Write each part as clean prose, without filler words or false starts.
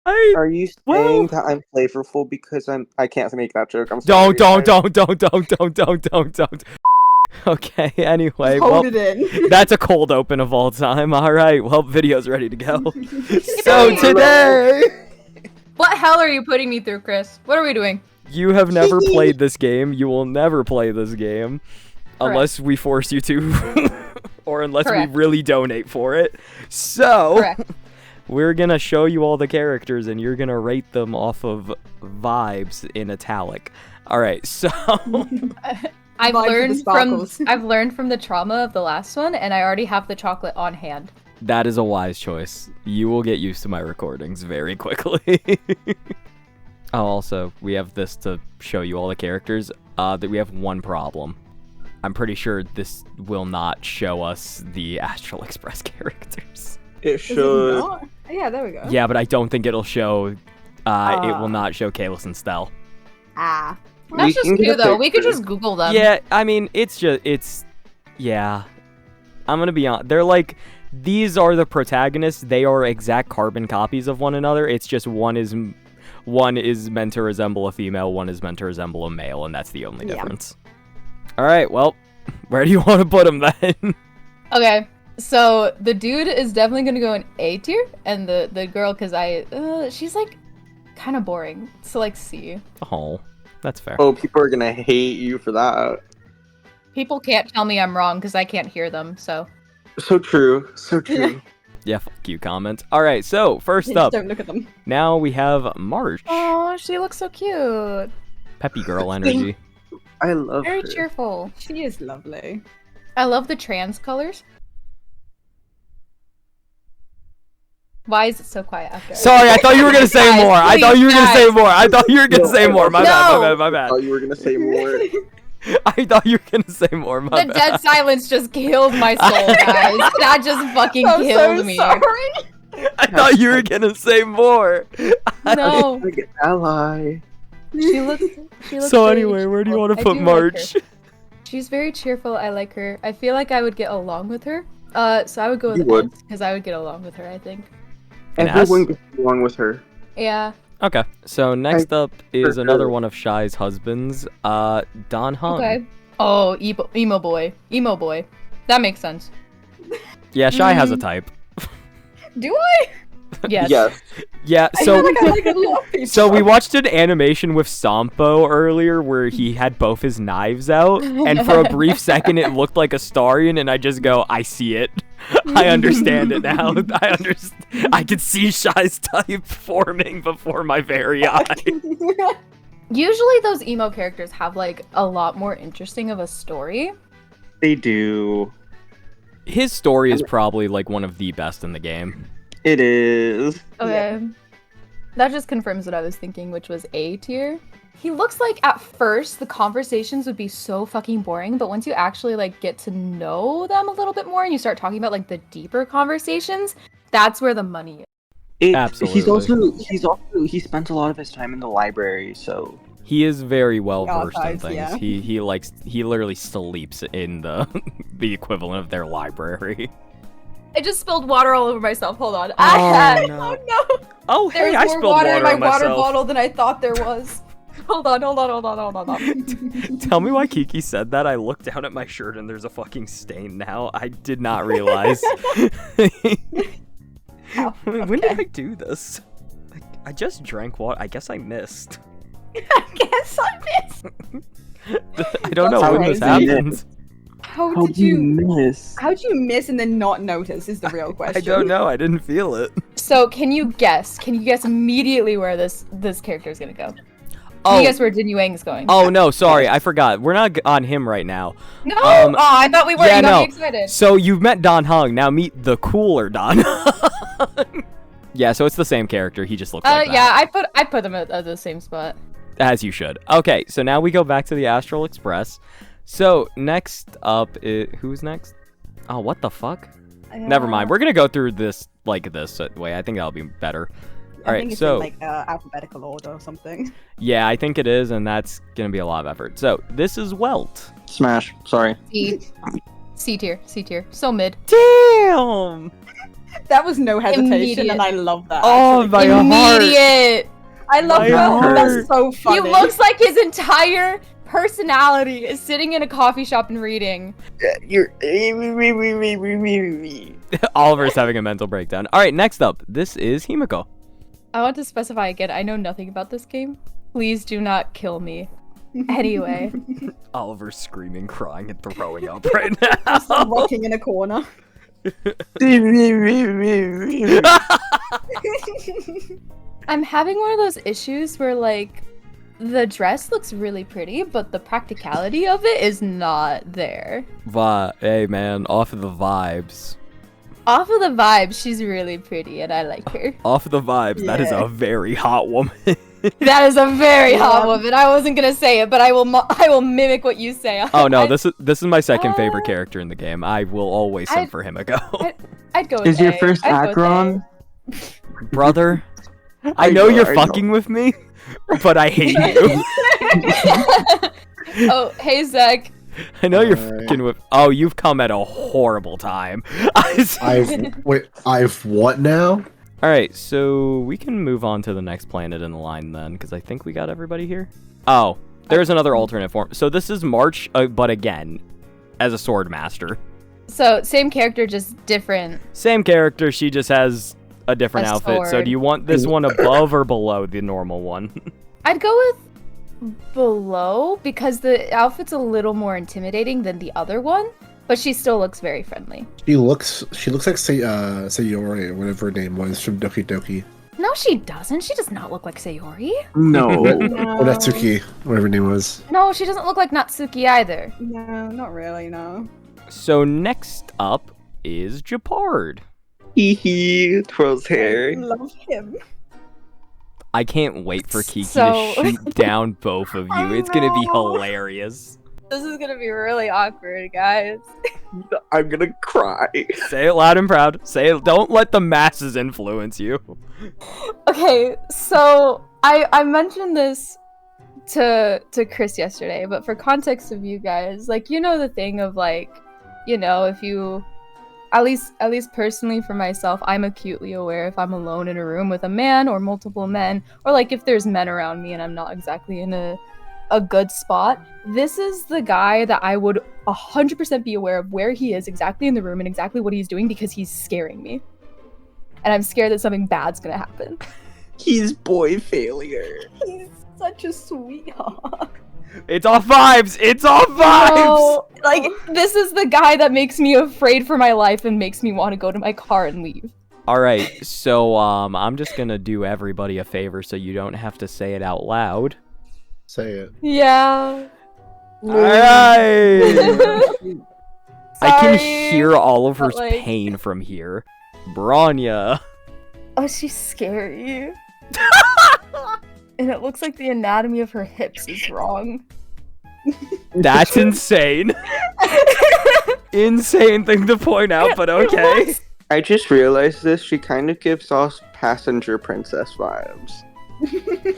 Are you saying that I'm flavorful because I can't make that joke? I'm sorry. Don't. Okay, anyway, Hold it in. that's a cold open of all time. Alright, well, video's ready to go. So today... What hell are you putting me through, Chris? What are we doing? You have never played this game. You will never play this game. Unless we force you to. Or unless we really donate for it. So... We're gonna show you all the characters, and you're gonna rate them off of vibes in italic. Alright, so... I've learned from the trauma of the last one, and I already have the chocolate on hand. That is a wise choice. You will get used to my recordings very quickly. Oh, also, we have this to show you all the characters. That we have one problem. I'm pretty sure this will not show us the Astral Express characters. It should. Yeah, there we go. Yeah, but I don't think it'll show. It will not show Kalis and Stell. Ah. That's just cute, though. We could just Google them. Yeah, I mean, yeah. I'm gonna be honest. They're like, these are the protagonists. They are exact carbon copies of one another. It's just one is meant to resemble a female, one is meant to resemble a male, and that's the only difference. All right, well, where do you want to put them then? Okay, so the dude is definitely gonna go in A tier, and the girl, cause she's like kind of boring. So like C. Oh. That's fair. Oh, people are gonna hate you for that. People can't tell me I'm wrong because I can't hear them, so. So true. So true. Yeah, fuck you, comment. Alright, so, first up. Don't look at them. Now we have March. Oh, she looks so cute. Peppy girl energy. I love her. Very cheerful. She is lovely. I love the trans colors. Why is it so quiet after? Sorry, I thought you were gonna say more. I thought you were gonna say more. I thought you were gonna say more. My bad. I thought you were gonna say more. I thought you were gonna say more. My the dead silence just killed my soul, guys. That just fucking killed me. Sorry. I thought you were gonna say more. No. Ally. She looks so anyway, where do you want to put March? She's very cheerful. I like her. I feel like I would get along with her. So I would go with S, because I would get along with her, I think. Everyone gets along with her. Yeah. Okay, so next up is another one of Shy's husbands, Don Hung. Okay. Oh, emo boy. Emo boy. That makes sense. Yeah, Shy has a type. Do I? Yes. Yes. Yeah, so we watched an animation with Sampo earlier where he had both his knives out, and for a brief second it looked like a Starion, and I just go, I see it. I understand it now. I can see Shy's type forming before my very eyes. Usually those emo characters have like a lot more interesting of a story. They do. His story is probably like one of the best in the game. It is. Okay. Yeah. That just confirms what I was thinking, which was A tier. He looks like at first the conversations would be so fucking boring, but once you actually like get to know them a little bit more and you start talking about like the deeper conversations, that's where the money is. Absolutely. He spends a lot of his time in the library, so he is very well versed in things. Yeah. He literally sleeps in the the equivalent of their library. I just spilled water all over myself. Hold on. Oh, no. Oh no. Oh, hey, I spilled water in my water myself. bottle than I thought there was. Hold on. Tell me why Kiki said that. I looked down at my shirt and there's a fucking stain now. I did not realize. When did I do this? I just drank water. I guess I missed. I don't know when this happened. How'd you miss? How'd you miss and then not notice is the real question. I don't know. I didn't feel it. So can you guess? Can you guess immediately where this character is gonna go? Can you guess where Jin Yuang's going? Oh no, sorry, I forgot. We're not on him right now. No. I thought we were. Yeah, you got no. me excited. So you've met Don Hung. Now meet the cooler Don Hung. Yeah, so it's the same character. He just looks like that. Yeah, I put them at the same spot. As you should. Okay, so now we go back to the Astral Express. So, next up is... Who's next? Oh, what the fuck? Never mind. We're gonna go through this like this way. I think that'll be better. All right, so... I think it's in, like, alphabetical order or something. Yeah, I think it is, and that's gonna be a lot of effort. So, this is Welt. Smash. Sorry. C tier. So mid. Damn! That was no hesitation, Immediate. and I love that. Oh, actually. my heart. Immediate. I love my that. heart. That's so funny. He looks like his entire personality is sitting in a coffee shop and reading. You're. Oliver's having a mental breakdown. All right, next up, this is Himiko. I want to specify again, I know nothing about this game. Please do not kill me. Anyway. Oliver's screaming, crying, and throwing up right now. Just rocking in a corner. I'm having one of those issues where, like, the dress looks really pretty, but the practicality of it is not there. Hey, man, off of the vibes. Off of the vibe, she's really pretty, and I like her. Off of the vibes, that is Yeah. a very hot woman. That is a very hot Yeah. woman. I wasn't gonna say it, but I will mimic what you say. Oh no, I- this is my second favorite character in the game. I will always sim for Himiko. I'd go with Is your A. first I'd go with Agron? Brother, I know you're fucking with me, but I hate you. A. Oh, hey Zach. I know you're Alright. fucking with. Oh, you've come at a horrible time. I've what now? All right, so we can move on to the next planet in the line then, because I think we got everybody here. Oh, there's another alternate form. So this is March, but again, as a sword master. So same character, just different. Same character, she just has a different A outfit. So sword. do you want this one above or below the normal one? I'd go with below because the outfit's a little more intimidating than the other one, but she still looks very friendly. She looks like Sayori, or whatever her name was from Doki Doki. No, she doesn't. She does not look like Sayori. No. Or Natsuki, whatever her name was. No, she doesn't look like Natsuki either. No, not really, no. So next up is Japard. Hee hee. Twirls I hair. love him. I can't wait for Kiki So- to shoot down both of you. I It's gonna be know. hilarious. This is gonna be really awkward, guys. I'm gonna cry. Say it loud and proud. Say it. Don't let the masses influence you. Okay, so I mentioned this to Chris yesterday, but for context of you guys, like, you know, the thing of, like, you know, if you at least personally for myself, I'm acutely aware if I'm alone in a room with a man or multiple men, or like if there's men around me and I'm not exactly in a good spot. This is the guy that I would 100% be aware of where he is exactly in the room and exactly what he's doing because he's scaring me. And I'm scared that something bad's gonna happen. He's boy failure. He's such a sweetheart. It's all vibes. It's all vibes. No, like, this is the guy that makes me afraid for my life and makes me want to go to my car and leave. All right. So I'm just gonna do everybody a favor so you don't have to say it out loud. Say it. Yeah. All right. I can Sorry, hear Oliver's but, like- pain from here. Branya. Oh, she's scary. And it looks like the anatomy of her hips is wrong. That's insane. Insane thing to point out, but okay. I just realized this. She kind of gives off passenger princess vibes.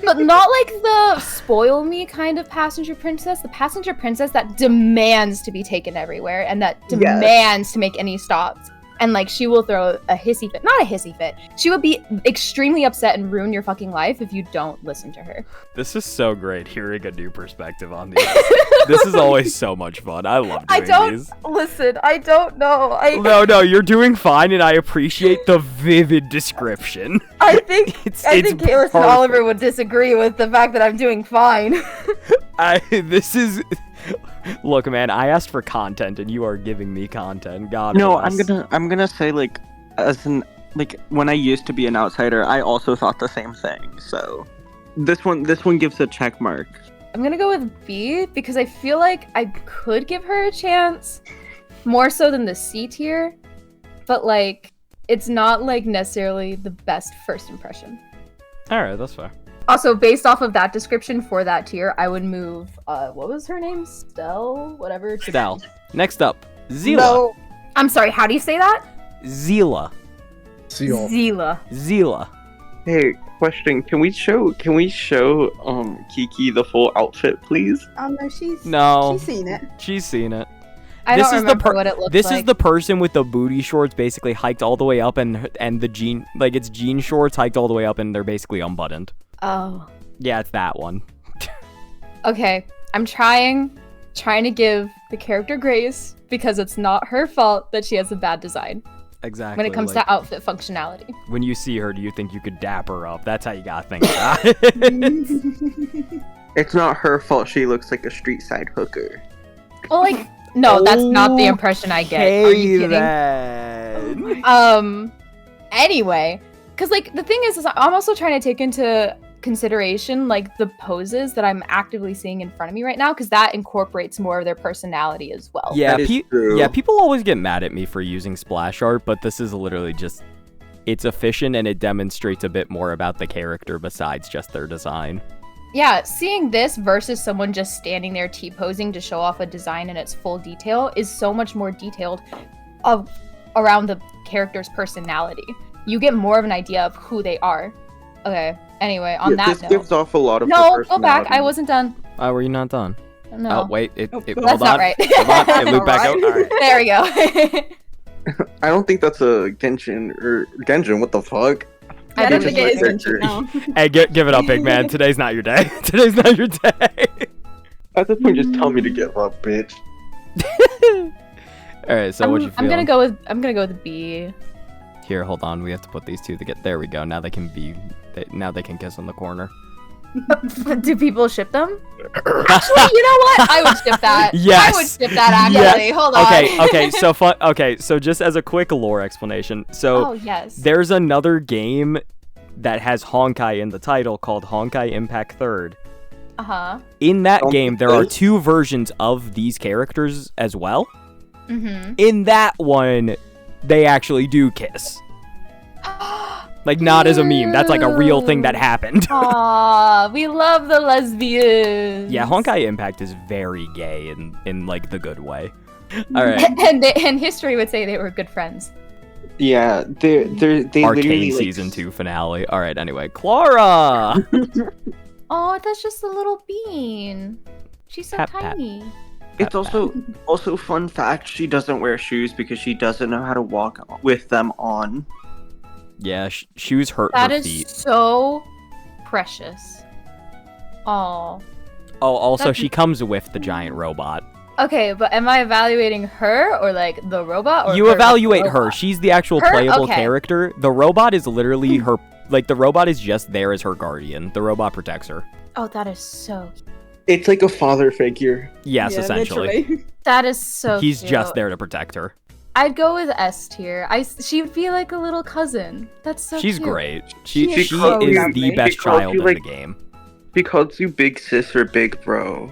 But not like the spoil me kind of passenger princess. The passenger princess that demands to be taken everywhere and that demands to make any stops. And like, she will throw a hissy fit. Not a hissy fit. She would be extremely upset and ruin your fucking life if you don't listen to her. This is so great hearing a new perspective on these. This is always so much fun. I love doing these. Listen, I don't know. No, you're doing fine, and I appreciate the vivid description. I think It's Kalis and perfect. Oliver would disagree with the fact that I'm doing fine. This is. Look, man, I asked for content, and you are giving me content. God No, bless. I'm gonna say like when I used to be an outsider, I also thought the same thing. So this one gives a check mark. I'm gonna go with B because I feel like I could give her a chance more so than the C tier, but like, it's not like necessarily the best first impression. All right, that's fair. Also, based off of that description for that tier, I would move, what was her name? Stell? Whatever. Stel. Next up, Zila. No. I'm sorry, how do you say that? Zila. Seal. Zila. Zila. Hey, question: Can we show Kiki the full outfit, please? Oh no, she's No. seen it. She's seen it. I don't remember what it looks This like. is the person with the booty shorts basically hiked all the way up and the jean, like it's jean shorts hiked all the way up and they're basically unbuttoned. Oh. Yeah, it's that one. Okay, I'm trying to give the character grace because it's not her fault that she has a bad design Exactly. when it comes to outfit functionality. When you see her, do you think you could dap her up? That's how you gotta think about it. It's not her fault she looks like a street side hooker. Well, like, no, that's not the impression I get. Are you kidding? Then. Anyway, because like the thing is I'm also trying to take into consideration like the poses that I'm actively seeing in front of me right now, because that incorporates more of their personality as well. Yeah, That is true. yeah, people always get mad at me for using splash art, but this is literally just, it's efficient and it demonstrates a bit more about the character besides just their design. Yeah, seeing this versus someone just standing there T-posing to show off a design in its full detail is so much more detailed around the character's personality. You get more of an idea of who they are. Okay, anyway, on that this note. gives off a lot of No, the go back. I personality. wasn't done. Oh, were you not done? No. Oh, wait, it That's hold That's on. not right. Hold on, it looped back out. All right. There we go. I don't think that's a Genshin. What the fuck? I I don't don't think think it it is. is now. Hey, give it up, big man. Today's not your day. Today's not your day. At this point, just tell me to give up, bitch. All right, so what you feel? I'm gonna go with a B. Here, hold on. We have to put these two to get. There we go. Now they can kiss in the corner. Do people ship them? Actually, you know what? I would ship that. Yes. I would ship that actually. Yes. Hold on. Okay, so just as a quick lore explanation. So Oh yes. there's another game that has Honkai in the title called Honkai Impact 3rd. Uh-huh. In that Don't game, think there are this- 2 versions of these characters as well. Mm-hmm. In that one, they actually do kiss. Like, not as a meme. That's like a real thing that happened. Aw, we love the lesbians. Yeah, Honkai Impact is very gay in like the good way. All right. and history would say they were good friends. Yeah, they literally Arcane like, season 2 finale. All right, anyway. Clara! Oh, that's just a little bean. She's so Pat, pat. tiny. It's also fun fact. She doesn't wear shoes because she doesn't know how to walk with them on. Yeah, shoes hurt That her is feet. so precious. Oh. Oh, also, that's- she comes with the giant robot. Okay, but am I evaluating her or like the robot? Or You her with the evaluate her. robot? She's the actual Her? playable Okay. character. The robot is literally her. Like, the robot is just there as her guardian. The robot protects her. Oh, that is so cute. It's like a father figure. Yes, Yeah, essentially. literally. That is so He's cute. just there to protect her. I'd go with S tier. She'd be like a little cousin. That's so She's cute. great. She She is is so the lovely. best She calls child you, in like- the game. She calls you big sis or big bro.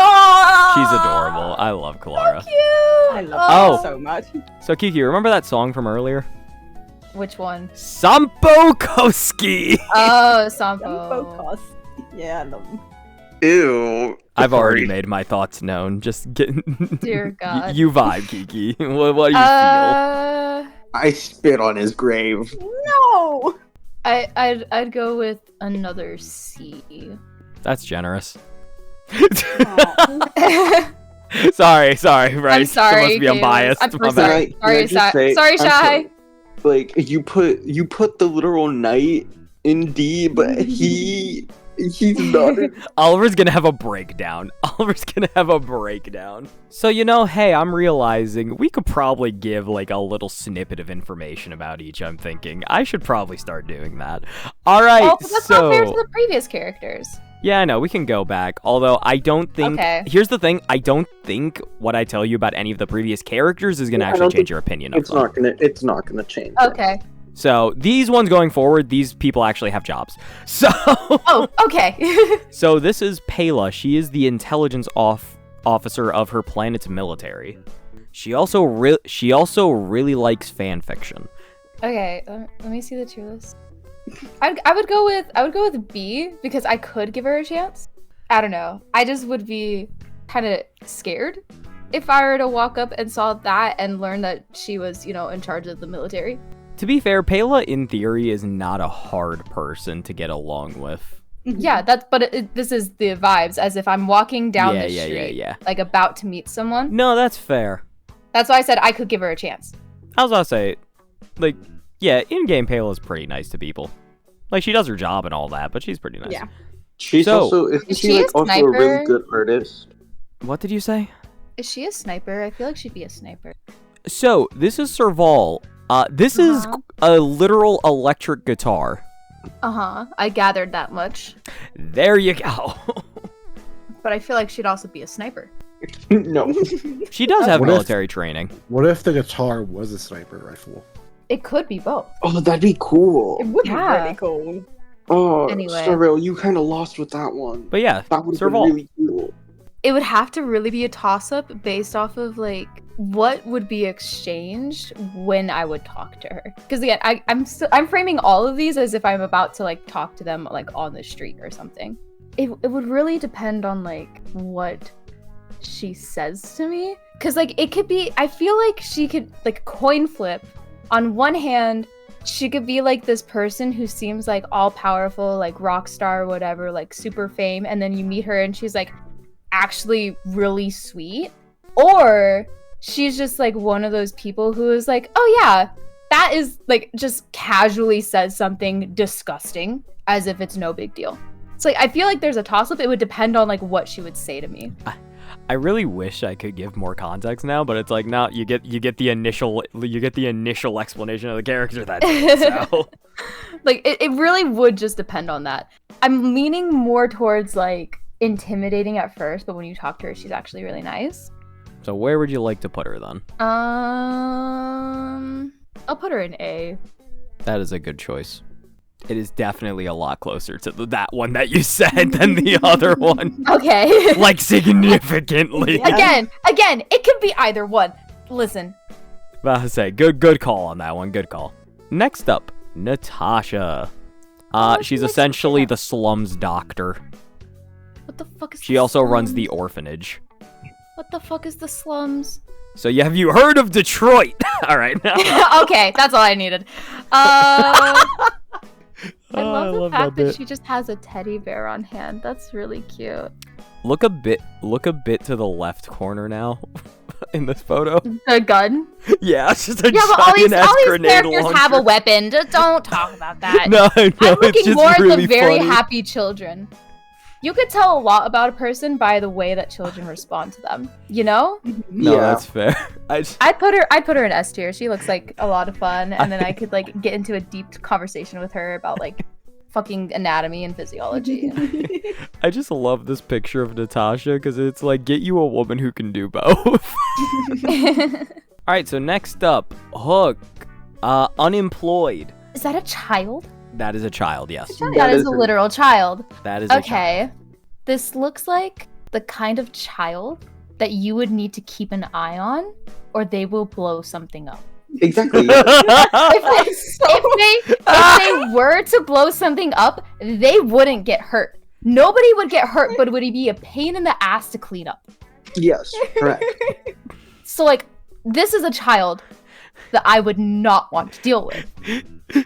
Oh, She's adorable. I love Clara. Cute. I love her so much. So, Kiki, remember that song from earlier? Which one? Sampo Koski! Oh, Some Sampo. focus. Yeah, I love them. Ew. I've already Sorry. made my thoughts known. Just get. Dear God. You vibe, Kiki. What do you feel? I spit on his grave. No! I'd go with another C. That's generous. Aw. sorry, right? I'm sorry. Must be Caleb. unbiased. I'm My sorry. bad. Can I just say- Sorry, I'm Shy. Like you put the literal knight in D, but he's not. Oliver's gonna have a breakdown. So, hey, I'm realizing we could probably give like a little snippet of information about each. I'm thinking I should probably start doing that. All right, Oh, but that's so not fair to the previous characters. yeah, I know we can go back. Although I don't think. Okay. Here's the thing: I don't think what I tell you about any of the previous characters is gonna I actually don't change think your opinion of It's them. not gonna change. Okay. So these ones going forward, these people actually have jobs. So. Oh, okay. So this is Pela. She is the intelligence officer of her planet's military. She also really likes fan fiction. Okay, let me see the tier list. I would go with B because I could give her a chance. I don't know. I just would be kind of scared if I were to walk up and saw that and learn that she was, in charge of the military. To be fair, Pela in theory is not a hard person to get along with. Yeah, this is the vibes, as if I'm walking down the street, Yeah. like about to meet someone. No, that's fair. That's why I said I could give her a chance. I was about to say, like, yeah, in-game Payla is pretty nice to people. Like, she does her job and all that, but she's pretty nice. Yeah. She's So- also Is isn't she she a like also a sniper? really good artist? What did you say? Is she a sniper? I feel like she'd be a sniper. So, this is Serval. This is a literal electric guitar. I gathered that much. There you go. But I feel like she'd also be a sniper. No. She does have What if- military training. What if the guitar was a sniper rifle? It could be both. Oh, that'd be cool. It would be Yeah. really cool. Oh, Anyway. Cyril, you kind of lost with that one. But yeah, That would have been Serval. really cool. It would have to really be a toss-up based off of like what would be exchanged when I would talk to her. Because again, I'm framing all of these as if I'm about to like talk to them like on the street or something. It would really depend on like what she says to me. Because like it could be, I feel like she could like coin flip. On one hand, she could be like this person who seems like all powerful, like rock star or whatever, like super fame, and then you meet her and she's like actually really sweet. Or she's just like one of those people who is like, oh yeah, that is like just casually says something disgusting as if it's no big deal. It's like I feel like there's a toss-up. It would depend on like what she would say to me. I really wish I could give more context now, but it's like no, you get the initial explanation of the character. That's it, so. Like it really would just depend on that. I'm leaning more towards like intimidating at first, but when you talk to her, she's actually really nice. So where would you like to put her then? I'll put her in A. That is a good choice. It is definitely a lot closer to that one that you said than the other one. Okay. Like significantly. Yeah. Again, it could be either one. Listen. I say good call on that one. Good call. Next up, Natasha. She's like essentially that. the slums doctor. What the fuck is She the also runs slums? the orphanage. What the fuck is the slums? So have you heard of Detroit? All right. Now. Okay, that's all I needed. I love the fact that bit. she just has a teddy bear on hand. That's really cute. Look a bit to the left corner now in this photo. The gun? Yeah, it's just a Yeah, but all these grenade characters launcher. have a weapon. Just don't talk about that. No, I'm it's looking just more really at the very funny. happy children. You could tell a lot about a person by the way that children respond to them. You know? No, Yeah. that's fair. I'd put her in S tier. She looks like a lot of fun, and then I could like get into a deep conversation with her about like fucking anatomy and physiology. I just love this picture of Natasha because it's like, get you a woman who can do both. All right, so next up, Hook, unemployed. Is that a child? That is a child, yes. That is a literal child. That is a child. Okay. This looks like the kind of child that you would need to keep an eye on, or they will blow something up. Exactly. If they were to blow something up, they wouldn't get hurt. Nobody would get hurt, but it would be a pain in the ass to clean up. Yes, correct. So, like, this is a child that I would not want to deal with.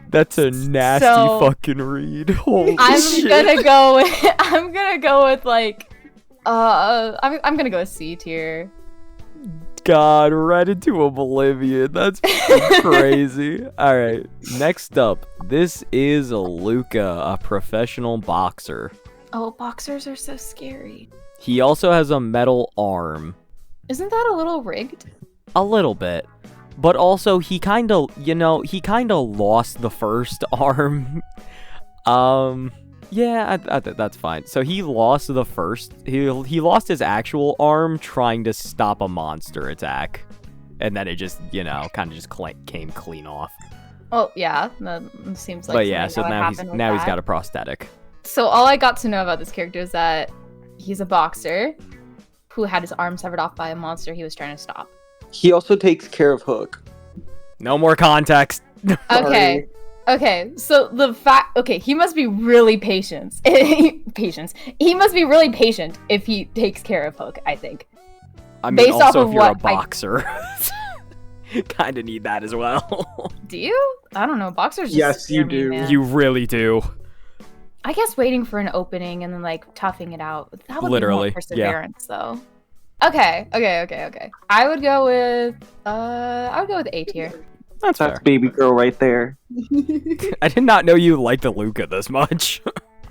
That's a nasty So- fucking read. Holy I'm shit. gonna go with like, I'm gonna go with C tier. God, right into oblivion. That's crazy. All right, next up, this is Luca, a professional boxer. Oh, boxers are so scary. He also has a metal arm. Isn't that a little rigged? A little bit. But also, he kind of lost the first arm. Yeah, that's fine. So he lost the first, he lost his actual arm trying to stop a monster attack. And then it just, kind of just came clean off. Oh, yeah, that seems like But yeah, so something that would happen with he's that. got a prosthetic. So all I got to know about this character is that he's a boxer who had his arm severed off by a monster he was trying to stop. He also takes care of Hook. No more context. Okay. Okay, so he must be really patient. He must be really patient if he takes care of Hook, I think. I mean, Based off also of if you're a what boxer, kind of need that as well. Do you? I don't know. Boxers just Yes, scare you me, do. man. You really do. I guess waiting for an opening and then like toughing it out. That would Literally, be more perseverance though. Okay. I would go with A tier. That's fair. That's baby girl right there. I did not know you liked Luca this much.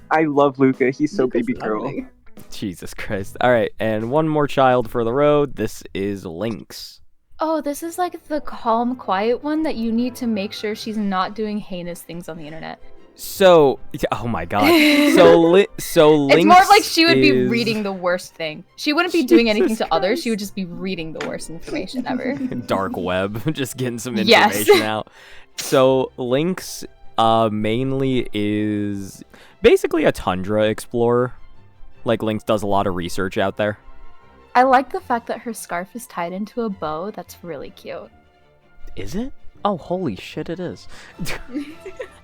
I love Luca. He's so Luca's baby girl. lovely. Jesus Christ. All right, and one more child for the road. This is Lynx. Oh, this is like the calm, quiet one that you need to make sure she's not doing heinous things on the internet. So, oh my god. So Lynx It's more of like she would be is- reading the worst thing. She wouldn't be doing anything Jesus to others. She Christ. would just be reading the worst information ever. Dark web, just getting some Yes. information out. So Lynx mainly is basically a tundra explorer. Like Lynx does a lot of research out there. I like the fact that her scarf is tied into a bow. That's really cute. Is it? Oh, holy shit, it is.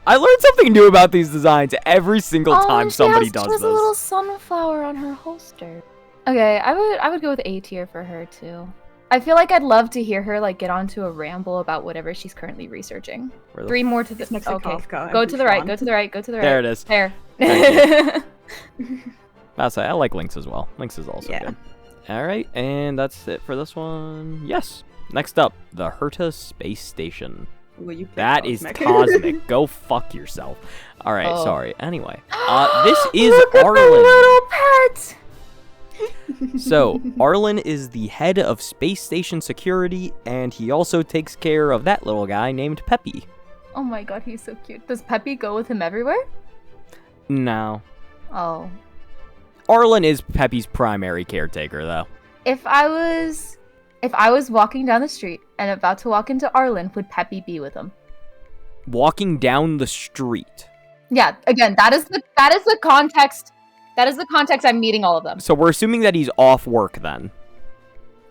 I learned something new about these designs every single time somebody does She has this. a little sunflower on her holster. Okay, I would go with A tier for her too. I feel like I'd love to hear her like get onto a ramble about whatever she's currently researching. Where the 3 more to the It's next to okay. Kafka. Go to the right. Go to the right. Go to the right. There it is. There. Thank I like Lynx as well. Lynx is also Yeah. good. All right, and that's it for this one. Yes. Next up, the Herta Space Station. Will you play That is Cosmic? cosmic. Go fuck yourself. All right, Oh. sorry. Anyway, this is Look at the Arlen. little pet. So, Arlen is the head of space station security, and he also takes care of that little guy named Peppy. Oh my god, he's so cute. Does Peppy go with him everywhere? No. Oh. Arlen is Peppy's primary caretaker, though. If I was walking down the street and about to walk into Arlen, would Peppy be with him? Walking down the street. Yeah, again, that is the context. That is the context I'm meeting all of them, So we're assuming that he's off work then.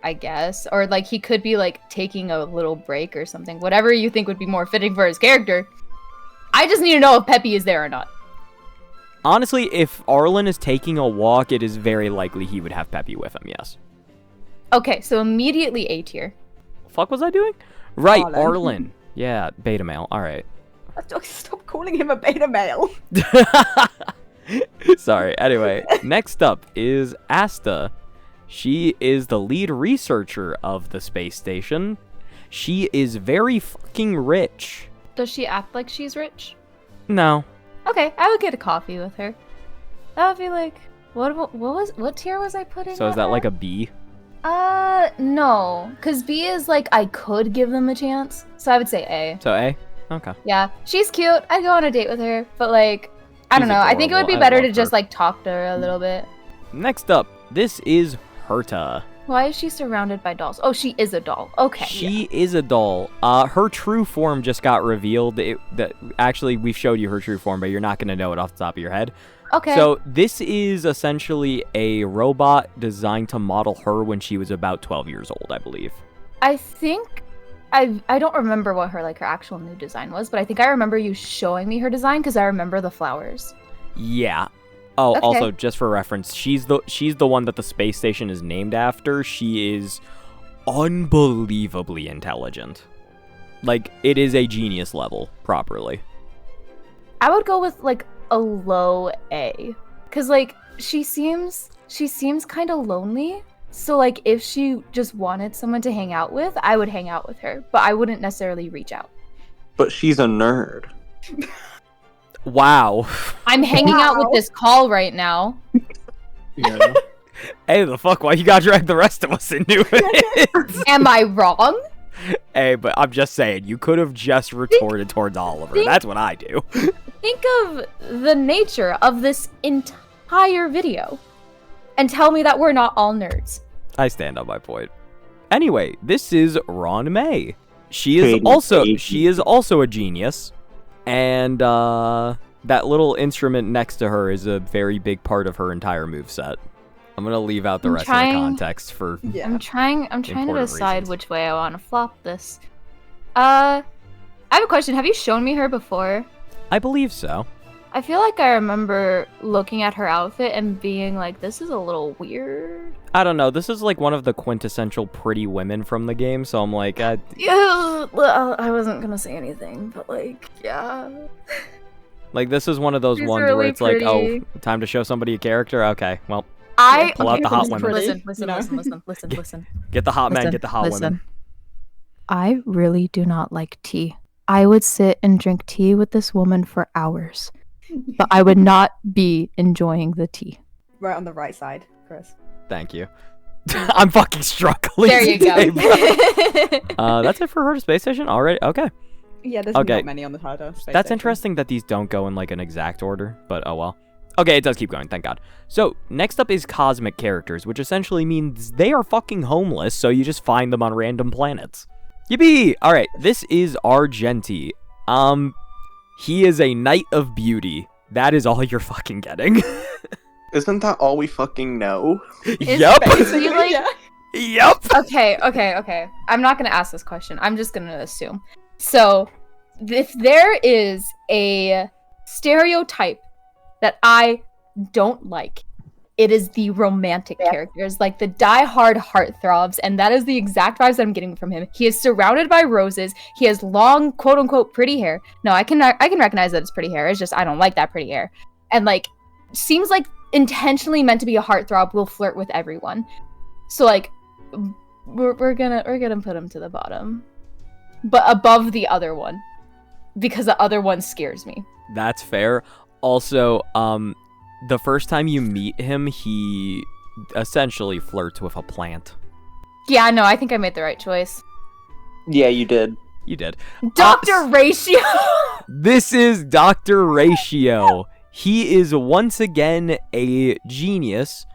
I guess. Or like he could be like taking a little break or something. Whatever you think would be more fitting for his character. I just need to know if Peppy is there or not. Honestly, if Arlen is taking a walk, it is very likely he would have Peppy with him, yes. Okay, so immediately A tier. The fuck was I doing? Right, Arlen. Arlen. Yeah, beta male. All right. Stop calling him a beta male. Sorry. Anyway, next up is Asta. She is the lead researcher of the space station. She is very fucking rich. Does she act like she's rich? No. Okay, I would get a coffee with her. That would be like what tier was I putting? So is at that her? like a B? No, cuz B is like I could give them a chance. So I would say A. So A? Okay. Yeah, she's cute. I'd go on a date with her, but like I She's don't know. I think it would be adorable. I better to love just her. like talk to her a little bit. Next up, this is Herta. Why is she surrounded by dolls? Oh, she is a doll. Okay. She is a doll. Her true form just got revealed. Actually, we've showed you her true form, but you're not going to know it off the top of your head. Okay. So this is essentially a robot designed to model her when she was about 12 years old, I believe. I think I don't remember what her actual new design was, but I think I remember you showing me her design because I remember the flowers. Yeah. Oh, Okay. also, just for reference, she's the one that the space station is named after. She is unbelievably intelligent. Like, it is a genius level, properly. I would go with like a low A, cause like she seems kind of lonely. So like if she just wanted someone to hang out with, I would hang out with her, but I wouldn't necessarily reach out. But she's a nerd. Wow. I'm hanging out with Wow. this call right now. Yeah. Hey, the fuck, why you gotta drag the rest of us into it? Am I wrong? Hey, but I'm just saying, you could have just retorted towards Oliver. think- That's what I do. Think of the nature of this entire video and tell me that we're not all nerds. I stand on my point. Anyway, this is Ron May. She is Katie. also a genius, and that little instrument next to her is a very big part of her entire moveset. I'm gonna leave out the I'm rest trying- of the context for. Yeah. I'm trying to Important decide reasons. which way I want to flop this. I have a question. Have you shown me her before? I believe so. I feel like I remember looking at her outfit and being like, this is a little weird. I don't know. This is like one of the quintessential pretty women from the game, so I'm like, Yeah, well, I wasn't gonna say anything, but like, yeah. Like, this is one of those She's ones where really it's like, oh, pretty. time to show somebody a character? Okay, well, I pull out the hot women. Listen. Get the hot men, Listen, get the hot listen. women. I really do not like tea. I would sit and drink tea with this woman for hours, but I would not be enjoying the tea. Right on the right side, Chris. Thank you. I'm fucking struggling. There you today, go. bro. That's it for her to space station already? Okay. Yeah, there's Okay. not many on the Tartar space That's station. interesting that these don't go in like an exact order, but oh well. Okay, it does keep going, thank God. So, next up is cosmic characters, which essentially means they are fucking homeless, so you just find them on random planets. Yippee! Alright, this is Argenti. He is a knight of beauty. That is all you're fucking getting. Isn't that all we fucking know? Yup! So you like... Yeah. Yup! Okay. I'm not gonna ask this question. I'm just gonna assume. So, if there is a stereotype that I don't like, it is the romantic characters, like the die-hard heartthrobs, and that is the exact vibes that I'm getting from him. He is surrounded by roses. He has long, quote-unquote, pretty hair. No, I can recognize that it's pretty hair. It's just I don't like that pretty hair. And like, seems like intentionally meant to be a heartthrob. Will flirt with everyone. So like, we're gonna put him to the bottom, but above the other one, because the other one scares me. That's fair. Also, the first time you meet him, he essentially flirts with a plant. Yeah, no, I think I made the right choice. Yeah, you did. You did. Dr. Ratio! This is Dr. Ratio. He is once again a genius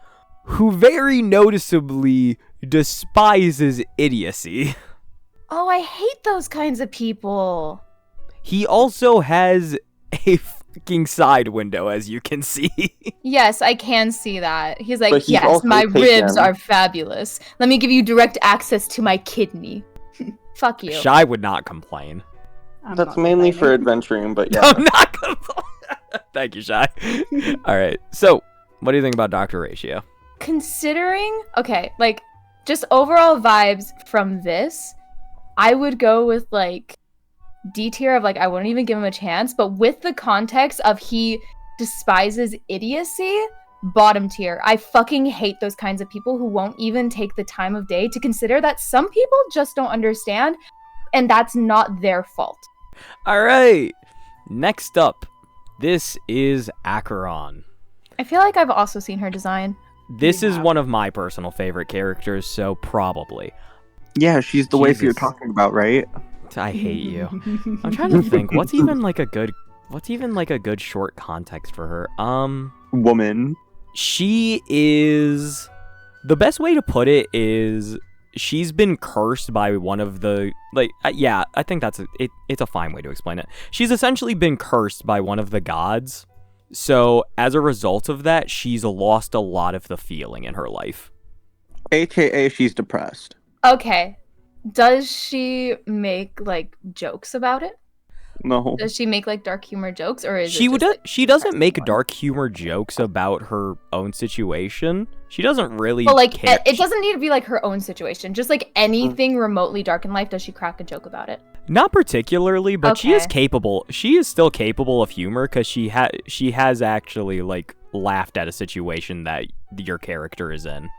who very noticeably despises idiocy. Oh, I hate those kinds of people. He also has a fucking side window, as you can see. Yes, I can see that. He's like, But he's yes, also my ribs taken. are fabulous. Let me give you direct access to my kidney. Fuck you. Shy would not complain. I'm That's not mainly for complaining. adventuring, but yeah. I'm not complaining. Thank you, Shy. All right. So, what do you think about Dr. Ratio? Considering, okay, like, just overall vibes from this, I would go with, like, D tier of, like, I wouldn't even give him a chance, but with the context of he despises idiocy, bottom tier. I fucking hate those kinds of people who won't even take the time of day to consider that some people just don't understand, and that's not their fault. All right. Next up, this is Acheron. I feel like I've also seen her design. This is Yeah. one of my personal favorite characters, so probably. Yeah, she's the wife you're Jesus. talking about, right? I hate you. I'm trying to think. What's even like a good short context for her? Woman. She is, the best way to put it is she's been cursed by one of the, like, yeah, I think it's a fine way to explain it. She's essentially been cursed by one of the gods. So as a result of that, she's lost a lot of the feeling in her life. AKA she's depressed. Okay. Does she make, like, jokes about it? No. Does she make, like, dark humor jokes, or is She it would. just, like, She doesn't make one? dark humor jokes about her own situation. She doesn't really. But, like, care. it doesn't need to be, like, her own situation. Just, like, anything remotely dark in life, does she crack a joke about it? Not particularly, but she is Okay. capable. She is still capable of humor because she has actually like laughed at a situation that your character is in.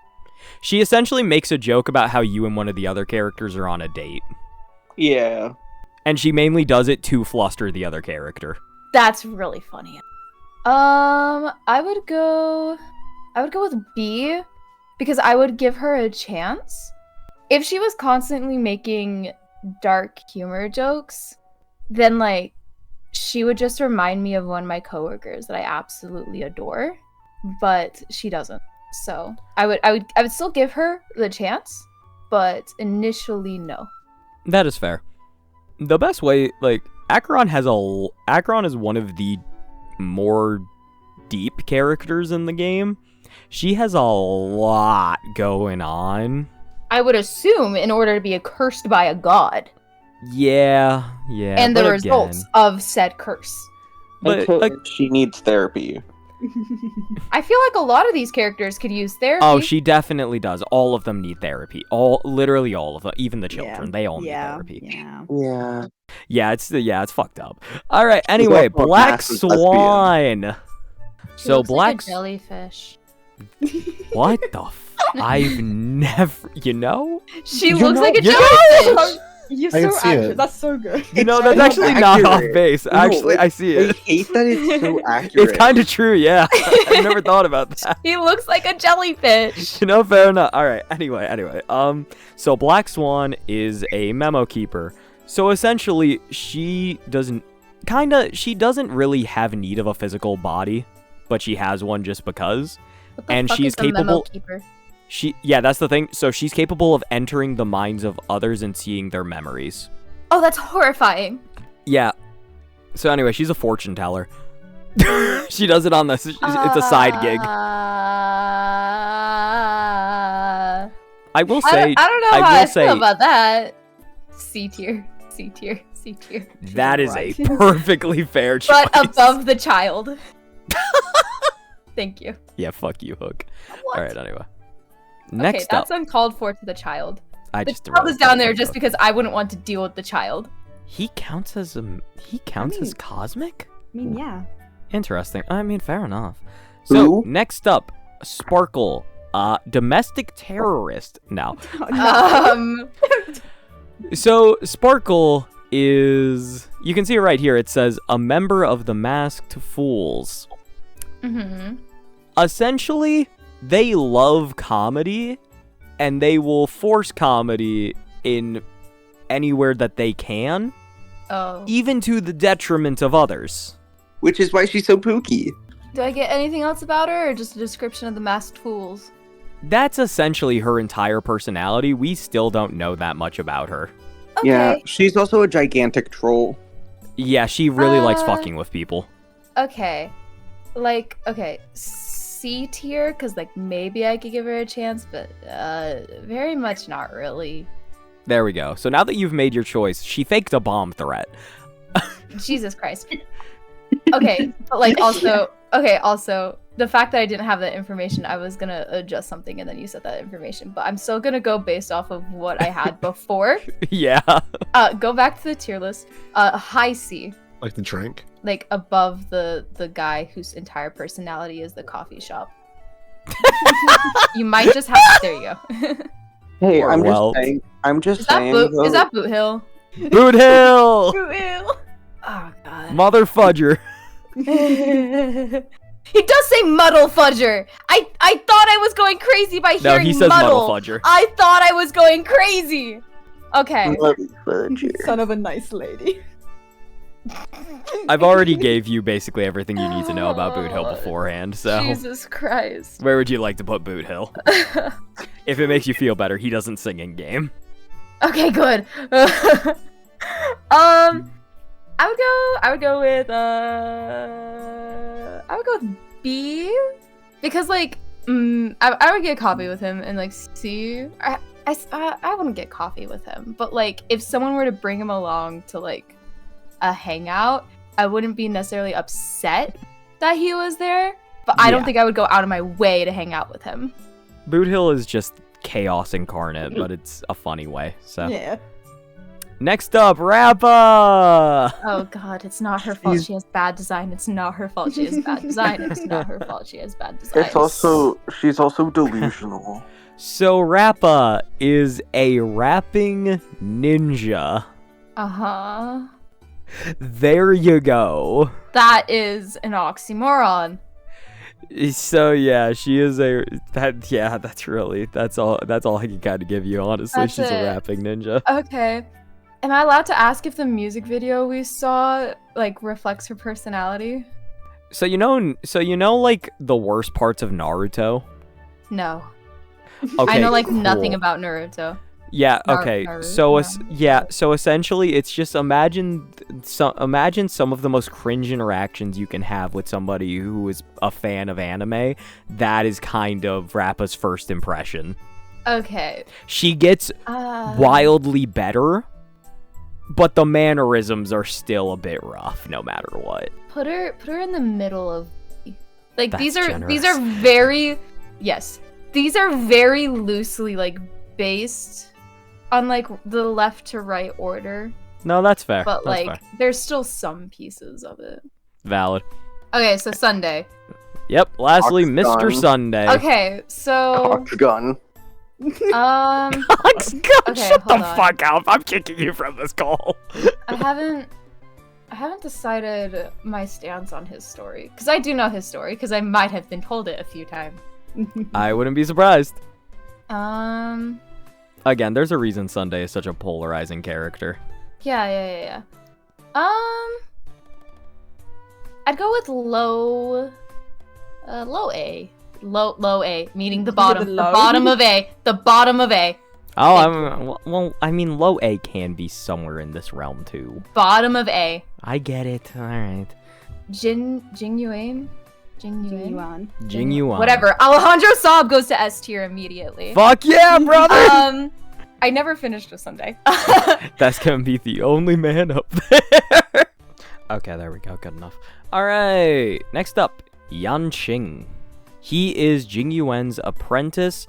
She essentially makes a joke about how you and one of the other characters are on a date, Yeah. and she mainly does it to fluster the other character. That's really funny. I would go with B, because I would give her a chance. If she was constantly making dark humor jokes, then like she would just remind me of one of my coworkers that I absolutely adore, but she doesn't. So I would still give her the chance, but initially no. That is fair. The best way, like, Acheron is one of the more deep characters in the game. She has a lot going on. I would assume in order to be cursed by a god, Yeah. and the but results again- of said curse. But, AKA like, she needs therapy. I feel like a lot of these characters could use therapy. oh, she definitely does. All of them need therapy. Literally all of them. Even the children. They all need therapy. Yeah. Yeah. Yeah, it's fucked up. All right. Anyway, also a Black massive lesbian. Swan. She So looks Black. like a jellyfish. What the? I've never. You know. She You looks know- like a you know- jellyfish. You're I can so see accurate. it. That's so good. You know It's that's not actually not off accurate. base. No, Actually, I see I it. hate that it's so accurate. It's kind of true. Yeah. I never thought about that. He looks like a jellyfish. You know, fair enough. All right. Anyway. So Black Swan is a memo keeper. So essentially, she doesn't really have need of a physical body, but she has one just because. What the And fuck she's is a memo capable- keeper? That's the thing. So she's capable of entering the minds of others and seeing their memories. Oh, that's horrifying. Yeah. So anyway, she's a fortune teller. She does it on it's a side gig. I will say I don't know I how will I say- feel about that. C tier. that is a perfectly fair choice. But above the child. Thank you. Yeah, fuck you, Hook. What? All right, anyway. Okay, Next that's up, uncalled for to the child. I The just child is down there just because I wouldn't want to deal with the child. he counts as cosmic. I mean, yeah. Interesting. I mean, fair enough. So Who? next up, Sparkle, domestic terrorist. No. So Sparkle is, you can see it right here. It says a member of the Masked Fools. Mm-hmm. Essentially, they love comedy, and they will force comedy in anywhere that they can, Oh. even to the detriment of others. Which is why she's so pooky. Do I get anything else about her, or just a description of the masked fools? That's essentially her entire personality. We still don't know that much about her. Okay. Yeah, she's also a gigantic troll. Yeah, she really likes Uh, fucking with people. Okay. Like, okay. C tier, because, like, maybe I could give her a chance, but, very much not really. There we go. So now that you've made your choice, she faked a bomb threat. Jesus Christ. Okay, but, like, also, the fact that I didn't have that information, I was gonna adjust something, and then you said that information, but I'm still gonna go based off of what I had before. Yeah. Go back to the tier list. High C. Like the drink. Like above the guy whose entire personality is the coffee shop. You might just have. There you go. Hey, Or I'm Welt. just saying. I'm just Is that saying. Boot? though- Is that Boot Hill? Boot Hill! Boot Hill. Oh god. Mother fudger. He does say muddle fudger. I thought I was going crazy by No, hearing he says muddle. muddle fudger. I thought I was going crazy. Okay. Son of a nice lady. I've already gave you basically everything you need to know about Boot Hill beforehand, so Jesus Christ. where would you like to put Boot Hill? If it makes you feel better, he doesn't sing in game. Okay, good. I would go with B, because like I would get coffee with him, and like C, I wouldn't get coffee with him, but like if someone were to bring him along to like a hangout, I wouldn't be necessarily upset that he was there, but I don't Yeah. think I would go out of my way to hang out with him. Boot Hill is just chaos incarnate, but it's a funny way. So Yeah. next up, Rappa. Oh god, it's not her fault She's- she has bad design. It's not her fault she has bad design. It's not her fault she has bad design. She's also delusional. So Rappa is a rapping ninja. Uh-huh. There you go. That is an oxymoron. So yeah, she is that's all I can kind of give you, honestly. That's She's a it. rapping ninja. Okay. Am I allowed to ask if the music video we saw like reflects her personality? So you know like the worst parts of Naruto? No. Okay, I know like nothing cool. about Naruto. Yeah, Nar- okay. Naruto. So essentially it's just imagine some of the most cringe interactions you can have with somebody who is a fan of anime. That is kind of Rappa's first impression. Okay. She gets wildly better, but the mannerisms are still a bit rough no matter what. Put her in the middle of like That's these are generous. very these are very loosely like based on like the left to right order. No, that's fair. But That's like, fair. there's still some pieces of it. Valid. Okay, so Sunday. Yep. Lastly, Cock's Mr. gone. Sunday. Okay, so Cock's gun. Cock's gone. Okay, Shut the hold on. fuck up. I'm kicking you from this call. I haven't decided my stance on his story, because I do know his story, because I might have been told it a few times. I wouldn't be surprised. Um, Again, there's a reason Sunday is such a polarizing character. yeah. I'd go with low A. Low A, meaning the bottom. The low? bottom of A. The bottom of A. Oh, I mean, low A can be somewhere in this realm too. Bottom of A. I get it. All right. Jing Yuan? Jing Yuan. Whatever. Alejandro Saab goes to S tier immediately. Fuck yeah, brother! I never finished a Sunday. That's gonna be the only man up there. Okay, there we go. Good enough. All right. Next up, Yan Qing. He is Jing Yuan's apprentice.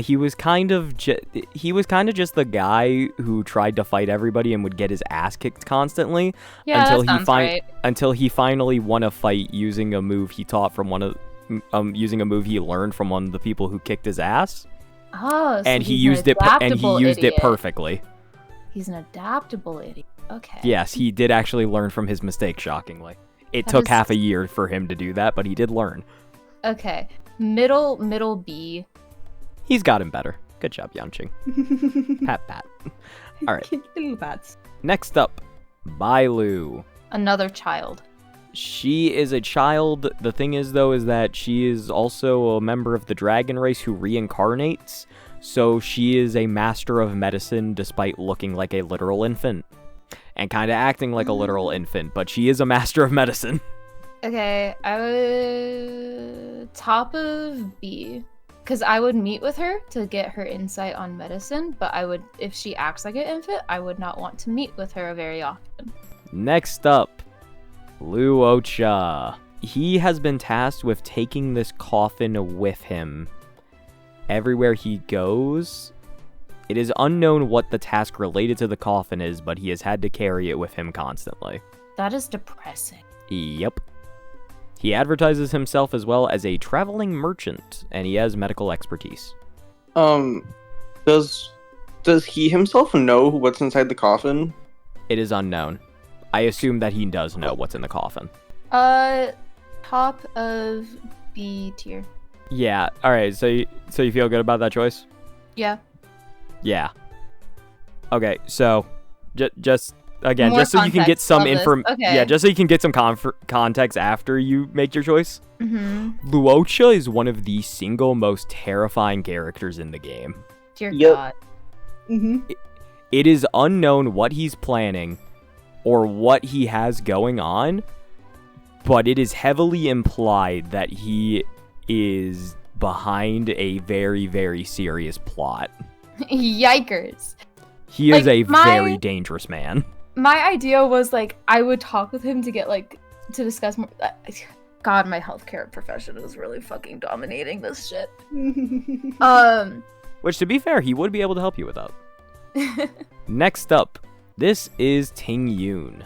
He was kind of just the guy who tried to fight everybody and would get his ass kicked constantly until he finally won a fight using a move he taught from using a move he learned from one of the people who kicked his ass. Oh, so and he he's used it perfectly. He's an adaptable idiot. Okay. Yes, he did actually learn from his mistake, shockingly. It That took is- half a year for him to do that, but he did learn. Okay. Middle B. He's gotten better. Good job, Yanqing. Pat. All right. Little bats. Next up, Bailu. Another child. She is a child. The thing is, though, is that she is also a member of the dragon race who reincarnates. So she is a master of medicine despite looking like a literal infant. And kind of acting like a literal infant, but she is a master of medicine. Okay, I would top of B, because I would meet with her to get her insight on medicine, but if she acts like an infant, I would not want to meet with her very often. Next up, Lu Ocha. He has been tasked with taking this coffin with him everywhere he goes. It is unknown what the task related to the coffin is, but he has had to carry it with him constantly. That is depressing. Yep. He advertises himself as well as a traveling merchant, and he has medical expertise. Does he himself know what's inside the coffin? It is unknown. I assume that he does know what's in the coffin. Top of B tier. Yeah. All right. So you feel good about that choice? Yeah. Yeah. Okay. So, just again, More just so you can get context. some Love this. Okay. Yeah, just so you can get some context after you make your choice. Mm-hmm. Luocha is one of the single most terrifying characters in the game. Dear Yep. God. Mm-hmm. It is unknown what he's planning or what he has going on, but it is heavily implied that he is behind a very, very serious plot. Yikers. He is Like, a very dangerous man. My idea was like I would talk with him to get like to discuss more. God, my healthcare profession is really fucking dominating this shit. Which, to be fair, he would be able to help you with that. Next up, this is Ting Yoon.